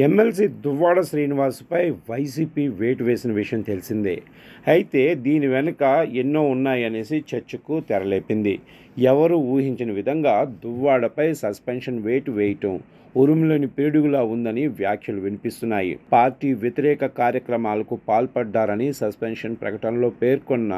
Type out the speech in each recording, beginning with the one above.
MLC Duvvada శ్రీనివాస్పై YCP వేటు వేసిన విషయం తెలిసిందే. అయితే దీని వెనుక ఎన్నో ఉన్నాయనేసి చర్చకు తెరలేపింది. ఎవరు ఊహించని విధంగా దువ్వాడపై సస్పెన్షన్ వేటు వేయటం ఉరుములోని పిడుగులా ఉందని వ్యాఖ్యలు వినిపిస్తున్నాయి. పార్టీ వ్యతిరేక కార్యక్రమాలకు పాల్పడ్డారని సస్పెన్షన్ ప్రకటనలో పేర్కొన్న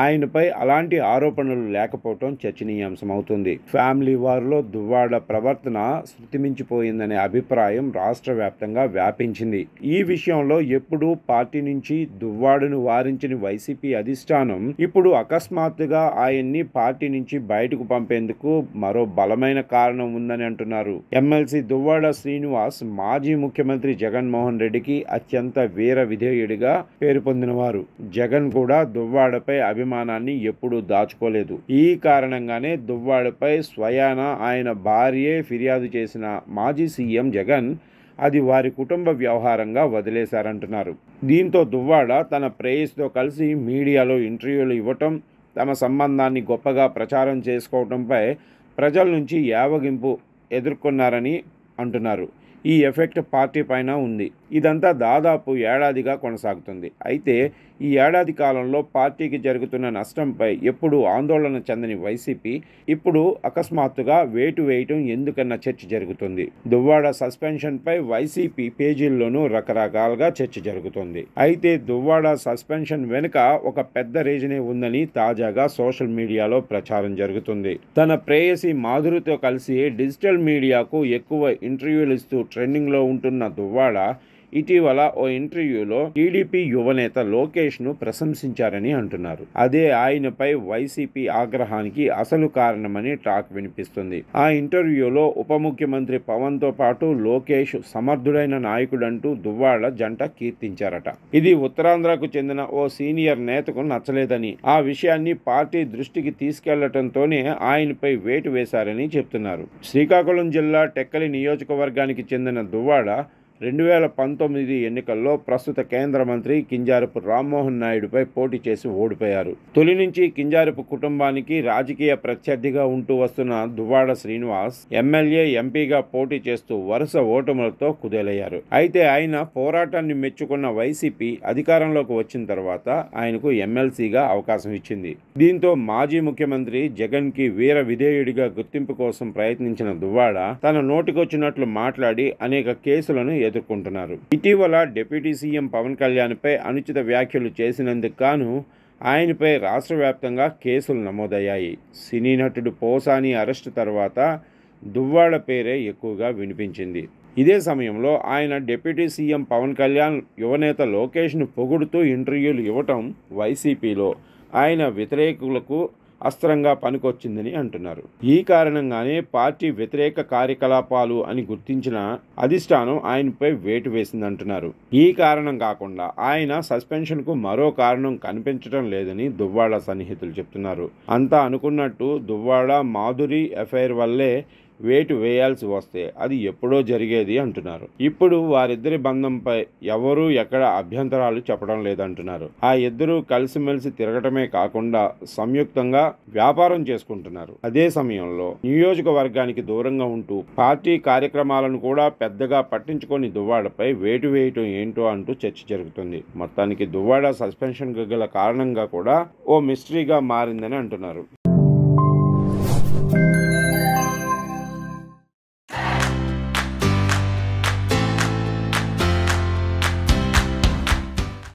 ఆయనపై అలాంటి ఆరోపణలు లేకపోవడం చర్చనీయాంశమవుతుంది. ఫ్యామిలీ వార్లో దువ్వాడ ప్రవర్తన శృతిమించిపోయిందనే అభిప్రాయం రాష్ట్ర వ్యాప్తంగా వ్యాపించింది. ఈ విషయంలో ఎప్పుడూ పార్టీ నుంచి దువ్వాడను వారించిన వైసీపీ అధిష్టానం ఇప్పుడు అకస్మాత్తుగా ఆయన్ని పార్టీ నుంచి బయటకు పంపేందుకు మరో బలమైన కారణం ఉందని అంటున్నారు. ఎమ్మెల్సీ దువ్వాడ శ్రీనివాస్ మాజీ ముఖ్యమంత్రి జగన్మోహన్ రెడ్డికి అత్యంత వీర విధేయుడిగా పేరు పొందినవారు. జగన్ కూడా దువ్వాడపై అభిమానాన్ని ఎప్పుడూ దాచుకోలేదు. ఈ కారణంగానే దువ్వాడపై స్వయాన ఆయన భార్యే ఫిర్యాదు చేసిన మాజీ సీఎం జగన్ అది వారి కుటుంబ వ్యవహారంగా వదిలేశారంటున్నారు. దీంతో దువ్వాడ తన ప్రేయస్తో కలిసి మీడియాలో ఇంటర్వ్యూలు ఇవ్వటం, తమ సంబంధాన్ని గొప్పగా ప్రచారం చేసుకోవడంపై ప్రజల నుంచి యావగింపు ఎదుర్కొన్నారని అంటున్నారు. ఈ ఎఫెక్ట్ పార్టీ పైన ఉంది. ఇదంతా దాదాపు ఏడాదిగా కొనసాగుతుంది. అయితే ఈ ఏడాది కాలంలో పార్టీకి జరుగుతున్న నష్టంపై ఎప్పుడూ ఆందోళన చెందని వైసీపీ ఇప్పుడు అకస్మాత్తుగా వేటు వేయటం ఎందుకన్న చర్చ జరుగుతుంది. దువ్వాడ సస్పెన్షన్పై వైసీపీ పేజీల్లోనూ రకరకాలుగా చర్చ జరుగుతుంది. అయితే దువ్వాడ సస్పెన్షన్ వెనుక ఒక పెద్ద రీజనే ఉందని తాజాగా సోషల్ మీడియాలో ప్రచారం జరుగుతుంది. తన ప్రేయసి మాధురితో కలిసి డిజిటల్ మీడియాకు ఎక్కువ ఇంటర్వ్యూలు ఇస్తూ ట్రెండింగ్లో ఉంటున్న దువ్వాడ ఇటీవల ఓ ఇంటర్వ్యూలో టీడీపీ యువనేత లోకేష్ను ప్రశంసించారని అంటున్నారు. అదే ఆయనపై వైసీపీ ఆగ్రహానికి అసలు కారణమని టాక్ వినిపిస్తుంది. ఆ ఇంటర్వ్యూలో ఉప ముఖ్యమంత్రి పవన్తో పాటు లోకేష్ సమర్థుడైన నాయకుడంటూ దువ్వాడ జంట కీర్తించారట. ఇది ఉత్తరాంధ్రకు చెందిన ఓ సీనియర్ నేతకు నచ్చలేదని, ఆ విషయాన్ని పార్టీ దృష్టికి తీసుకెళ్లటంతోనే ఆయనపై వేటు వేశారని చెప్తున్నారు. శ్రీకాకుళం జిల్లా టెక్కలి నియోజకవర్గానికి చెందిన దువ్వాడ 2019 ఎన్నికల్లో ప్రస్తుత కేంద్ర మంత్రి కింజారపు రామ్మోహన్ నాయుడుపై పోటీ చేసి ఓడిపోయారు. తొలి నుంచి కింజారపు కుటుంబానికి రాజకీయ ప్రత్యర్థిగా ఉంటూ వస్తున్న దువ్వాడ శ్రీనివాస్ ఎమ్మెల్యే, ఎంపీగా పోటీ చేస్తూ వరుస ఓటములతో కుదేలయ్యారు. అయితే ఆయన పోరాటాన్ని మెచ్చుకున్న వైసీపీ అధికారంలోకి వచ్చిన తర్వాత ఆయనకు ఎమ్మెల్సీగా అవకాశం ఇచ్చింది. దీంతో మాజీ ముఖ్యమంత్రి జగన్ కి వీర విధేయుడిగా గుర్తింపు కోసం ప్రయత్నించిన దువ్వాడ తన నోటికొచ్చినట్లు మాట్లాడి అనేక కేసులను ఎదుర్కొంటున్నారు. ఇటీవల డిప్యూటీ సీఎం పవన్ కళ్యాణ్ పై అనుచిత వ్యాఖ్యలు చేసినందుకు గాను ఆయనపై రాష్ట్ర వ్యాప్తంగా కేసులు నమోదయ్యాయి. సినీ నటుడు పోసాని అరెస్టు తర్వాత దువ్వాడ పేరే ఎక్కువగా వినిపించింది. ఇదే సమయంలో ఆయన డిప్యూటీ సీఎం పవన్ కళ్యాణ్, యువనేత లోకేష్ను పొగుడుతూ ఇంటర్వ్యూలు ఇవ్వటం వైసీపీలో ఆయన వ్యతిరేకులకు అస్త్రంగా పనికొచ్చిందని అంటున్నారు. ఈ కారణంగానే పార్టీ వ్యతిరేక కార్యకలాపాలు అని గుర్తించిన అధిష్టానం ఆయనపై వేటు వేసిందంటున్నారు. ఈ కారణం కాకుండా ఆయన సస్పెన్షన్కు మరో కారణం కనిపించడం లేదని దువ్వాడ సన్నిహితులు చెప్తున్నారు. అంతా అనుకున్నట్టు దువ్వాడ మాధురి ఎఫైర్ వల్లే వేటు వేయాల్సి వస్తే అది ఎప్పుడో జరిగేది అంటున్నారు. ఇప్పుడు వారిద్దరి బంధంపై ఎవరూ ఎక్కడ అభ్యంతరాలు చెప్పడం లేదంటున్నారు. ఆ ఇద్దరూ కలిసిమెలిసి తిరగటమే కాకుండా సంయుక్తంగా వ్యాపారం చేసుకుంటున్నారు. అదే సమయంలో నియోజకవర్గానికి దూరంగా ఉంటూ పార్టీ కార్యక్రమాలను కూడా పెద్దగా పట్టించుకొని దువ్వాడపై వేటు వేయటం ఏంటో అంటూ చర్చ జరుగుతుంది. మొత్తానికి దువ్వాడ సస్పెన్షన్ గల కారణంగా కూడా ఓ మిస్టరీగా మారిందని అంటున్నారు.